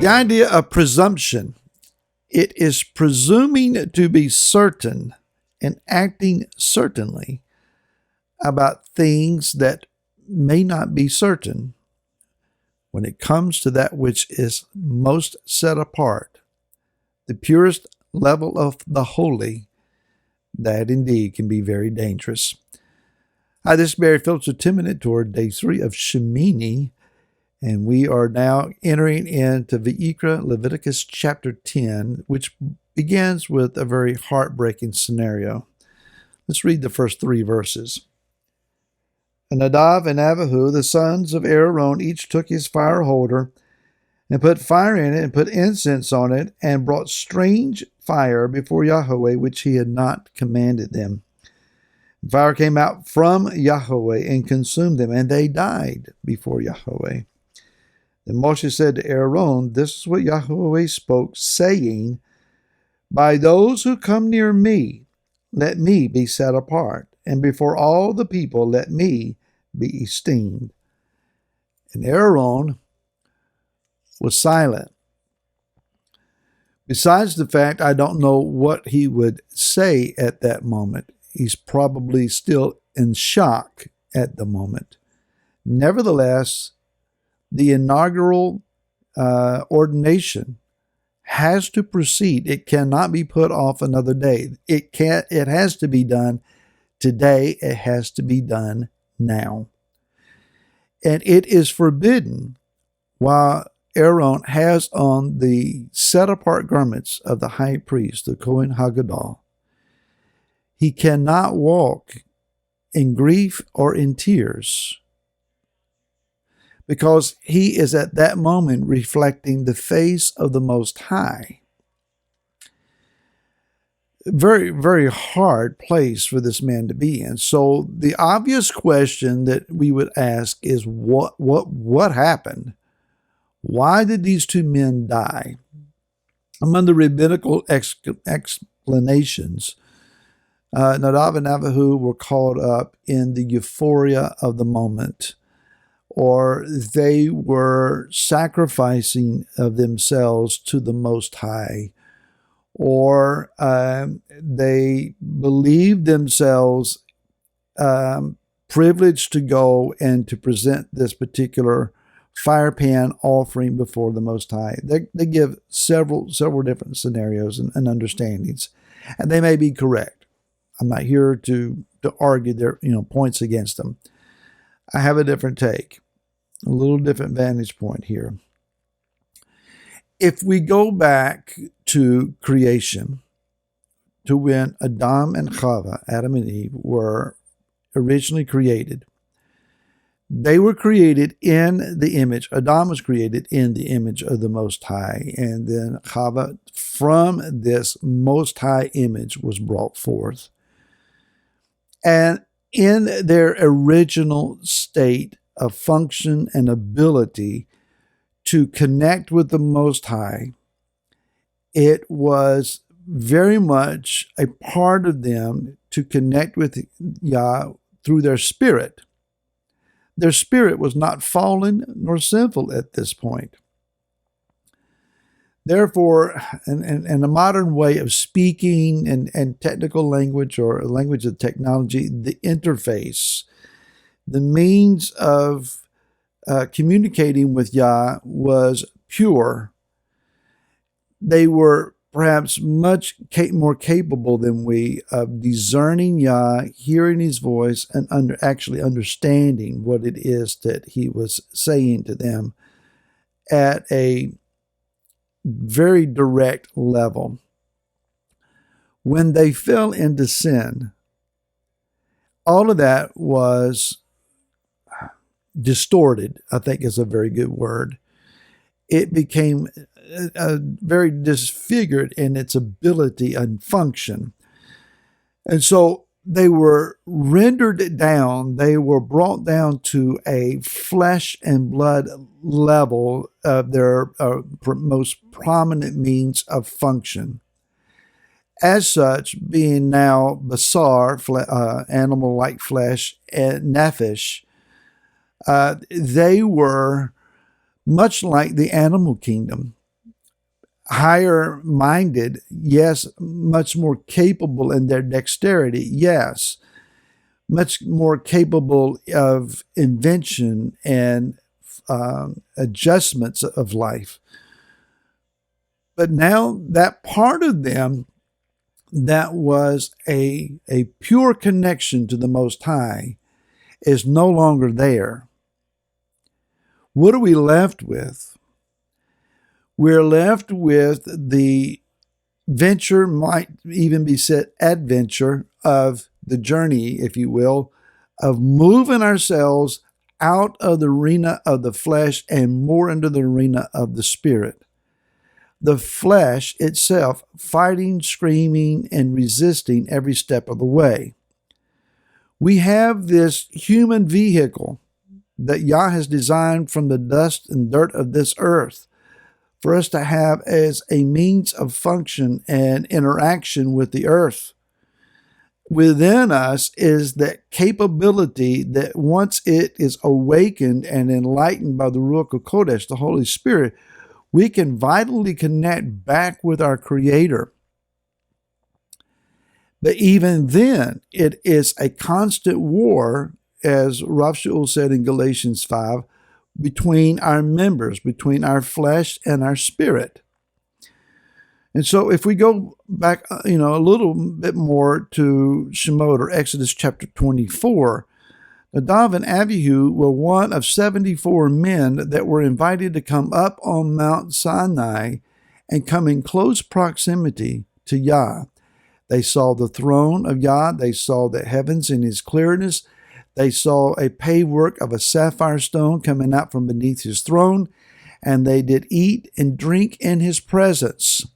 The idea of presumption, it is presuming to be certain and acting certainly about things that may not be certain when it comes to that which is most set apart, the purest level of the holy. That indeed can be very dangerous. Hi, this is Barry Phillips with 10-Minute Torah, day 3 of Shemini, and we are now entering into Vayikra, Leviticus chapter 10, which begins with a very heartbreaking scenario. Let's read the first 3 verses. And Nadav and Abihu, the sons of Aaron, each took his fire holder and put fire in it and put incense on it and brought strange fire before Yahweh, which he had not commanded them. Fire came out from Yahweh and consumed them, and they died before Yahweh. Then Moshe said to Aaron, this is what Yahweh spoke, saying, by those who come near me, let me be set apart, and before all the people let me be esteemed. And Aaron was silent. Besides the fact, I don't know what he would say at that moment. He's probably still in shock at the moment. Nevertheless, the inaugural ordination has to proceed. It cannot be put off another day. It has to be done today. It has to be done now. And it is forbidden while Aaron has on the set-apart garments of the high priest, the Kohen Hagadol. He cannot walk in grief or in tears because he is at that moment reflecting the face of the Most High. Very, very hard place for this man to be in. So the obvious question that we would ask is what happened? Why did these 2 men die? Among the rabbinical explanations, Nadav and Abihu were caught up in the euphoria of the moment, or they were sacrificing of themselves to the Most High, or they believed themselves privileged to go and to present this particular fire pan offering before the Most High. They give several different scenarios and understandings, and they may be correct. I'm not here to argue their points against them. I have a different take, a little different vantage point here. If we go back to creation, to when Adam and Chava, Adam and Eve, were originally created, they were created in the image. Adam was created in the image of the Most High, and then Chava, from this Most High image, was brought forth. And in their original state of function and ability to connect with the Most High, it was very much a part of them to connect with Yah through their spirit. Their spirit was not fallen nor sinful at this point. Therefore, in a modern way of speaking and technical language, or a language of technology, the interface, the means of communicating with Yah was pure. They were perhaps much more capable than we of discerning Yah, hearing his voice, and actually understanding what it is that he was saying to them at a very direct level. When they fell into sin, all of that was distorted, I think is a very good word. It became very disfigured in its ability and function. And so they were rendered down. They were brought down to a flesh and blood level of their most prominent means of function. As such, being now basar, animal-like flesh, and nephesh, they were much like the animal kingdom. higher minded, yes, much more capable in their dexterity, yes, much more capable of invention and adjustments of life. But now that part of them that was a pure connection to the Most High is no longer there. What are we left with? We're left with the venture, might even be said adventure, of the journey, if you will, of moving ourselves out of the arena of the flesh and more into the arena of the spirit. The flesh itself fighting, screaming, and resisting every step of the way. We have this human vehicle that Yah has designed from the dust and dirt of this earth for us to have as a means of function and interaction with the earth. Within us is that capability that once it is awakened and enlightened by the Ruach HaKodesh, the Holy Spirit, we can vitally connect back with our Creator. But even then, it is a constant war, as Rav Shaul said in Galatians 5, between our members, between our flesh and our spirit. And so if we go back, a little bit more to Shemot, or Exodus chapter 24, Nadav and Abihu were one of 74 men that were invited to come up on Mount Sinai and come in close proximity to Yah. They saw the throne of Yah. They saw the heavens in his clearness. They saw a paved work of a sapphire stone coming out from beneath his throne, and they did eat and drink in his presence.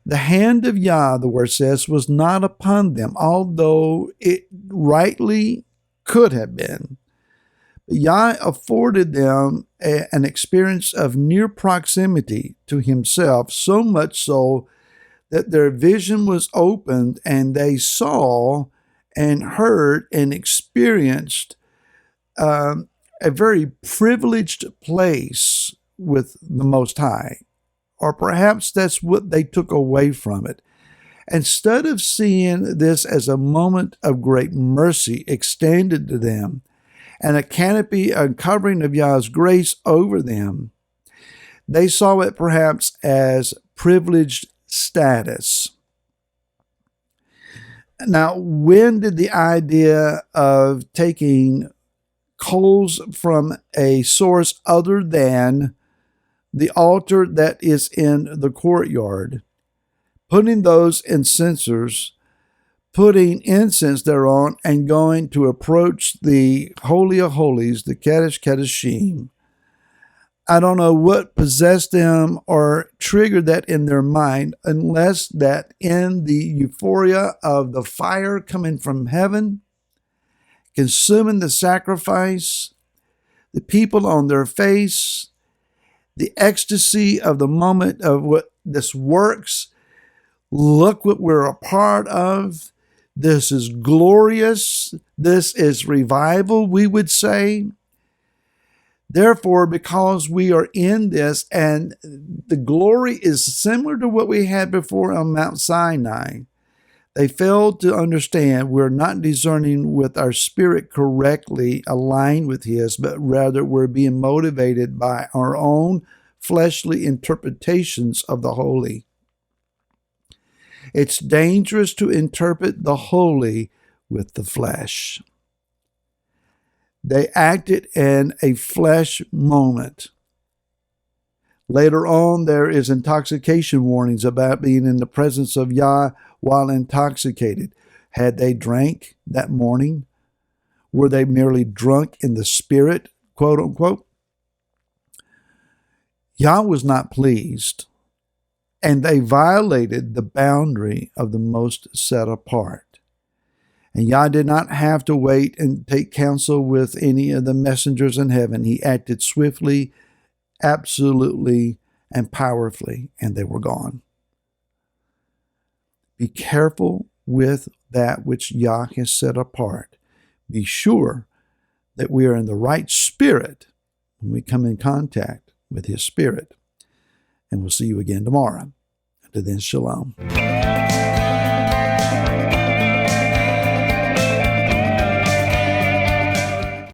The hand of Yah, the word says, was not upon them, although it rightly could have been. But Yah afforded them an experience of near proximity to himself, so much so that their vision was opened and they saw and heard and experienced a very privileged place with the Most High. Or perhaps that's what they took away from it. Instead of seeing this as a moment of great mercy extended to them and a canopy, a covering of Yah's grace over them, they saw it perhaps as privileged status. Now, when did the idea of taking coals from a source other than the altar that is in the courtyard, putting those in censers, putting incense thereon, and going to approach the Holy of Holies, the Kadesh Kadeshim? I don't know what possessed them or triggered that in their mind, unless that in the euphoria of the fire coming from heaven, consuming the sacrifice, the people on their face, the ecstasy of the moment of what this works. Look what we're a part of. This is glorious. This is revival, we would say. Therefore, because we are in this and the glory is similar to what we had before on Mount Sinai, they failed to understand we're not discerning with our spirit correctly aligned with his, but rather we're being motivated by our own fleshly interpretations of the holy. It's dangerous to interpret the holy with the flesh. They acted in a flesh moment. Later on, there is intoxication warnings about being in the presence of Yah while intoxicated. Had they drank that morning? Were they merely drunk in the spirit, quote unquote? Yah was not pleased, and they violated the boundary of the most set apart. And Yah did not have to wait and take counsel with any of the messengers in heaven. He acted swiftly, absolutely, and powerfully, and they were gone. Be careful with that which Yah has set apart. Be sure that we are in the right spirit when we come in contact with his spirit. and we'll see you again tomorrow. Until then, shalom.